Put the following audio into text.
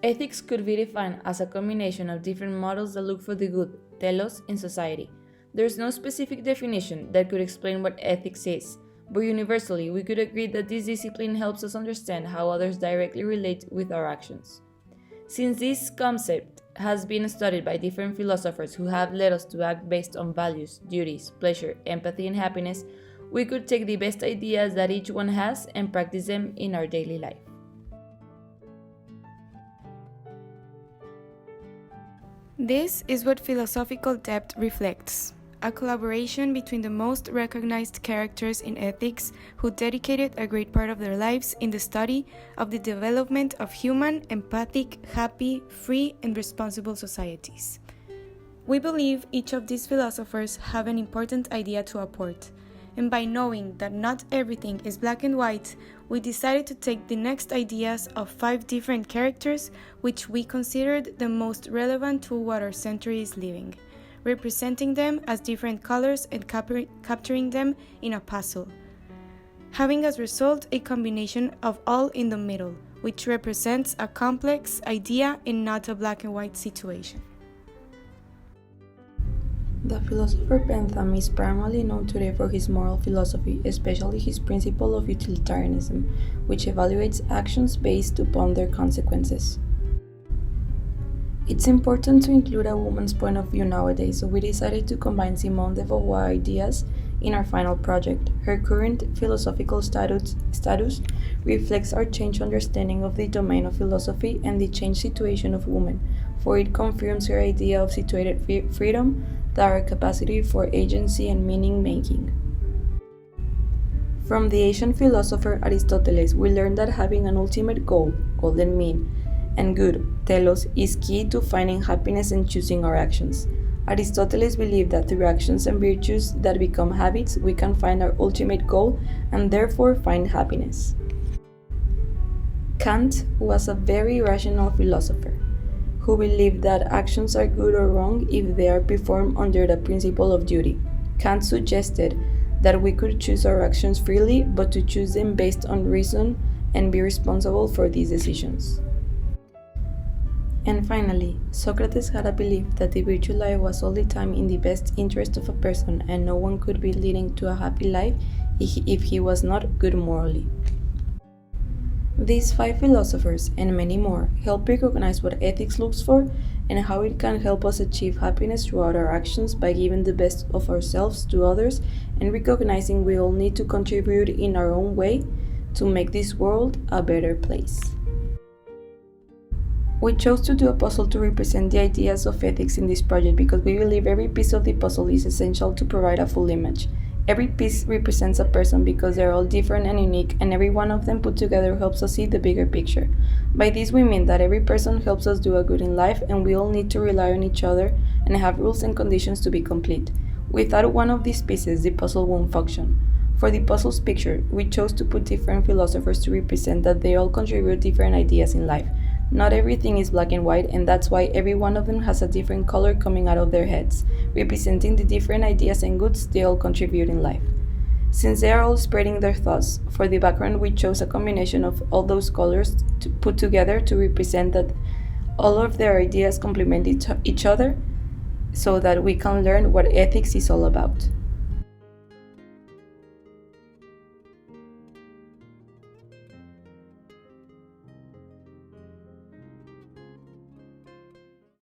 Ethics could be defined as a combination of different models that look for the good, telos, in society. There is no specific definition that could explain what ethics is, but universally we could agree that this discipline helps us understand how others directly relate with our actions. Since this concept has been studied by different philosophers who have led us to act based on values, duties, pleasure, empathy, and happiness, we could take the best ideas that each one has and practice them in our daily life. This is what philosophical depth reflects: a collaboration between the most recognized characters in ethics who dedicated a great part of their lives in the study of the development of human, empathic, happy, free, and responsible societies. We believe each of these philosophers have an important idea to apport, and by knowing that not everything is black and white, we decided to take the next ideas of 5 different characters which we considered the most relevant to what our century is living, representing them as different colors and capturing them in a puzzle, having as result a combination of all in the middle, which represents a complex idea and not a black and white situation. The philosopher Bentham is primarily known today for his moral philosophy, especially his principle of utilitarianism, which evaluates actions based upon their consequences. It's important to include a woman's point of view nowadays, so we decided to combine Simone de Beauvoir ideas in our final project. Her current philosophical status reflects our changed understanding of the domain of philosophy and the changed situation of women, for it confirms her idea of situated freedom, that our capacity for agency and meaning-making. From the Asian philosopher Aristoteles, we learned that having an ultimate goal, golden mean, and good, telos, is key to finding happiness and choosing our actions. Aristoteles believed that through actions and virtues that become habits, we can find our ultimate goal and therefore find happiness. Kant was a very rational philosopher who believed that actions are good or wrong if they are performed under the principle of duty. Kant suggested that we could choose our actions freely, but to choose them based on reason and be responsible for these decisions. And finally, Socrates had a belief that the virtual life was all the time in the best interest of a person and no one could be leading to a happy life if he was not good morally. These 5 philosophers, and many more, help recognize what ethics looks for and how it can help us achieve happiness throughout our actions by giving the best of ourselves to others and recognizing we all need to contribute in our own way to make this world a better place. We chose to do a puzzle to represent the ideas of ethics in this project because we believe every piece of the puzzle is essential to provide a full image. Every piece represents a person because they're all different and unique, and every one of them put together helps us see the bigger picture. By this we mean that every person helps us do a good in life, and we all need to rely on each other and have rules and conditions to be complete. Without one of these pieces, the puzzle won't function. For the puzzle's picture, we chose to put different philosophers to represent that they all contribute different ideas in life. Not everything is black and white, and that's why every one of them has a different color coming out of their heads, representing the different ideas and goods they all contribute in life. Since they are all spreading their thoughts, for the background we chose a combination of all those colors to put together to represent that all of their ideas complement each other so that we can learn what ethics is all about.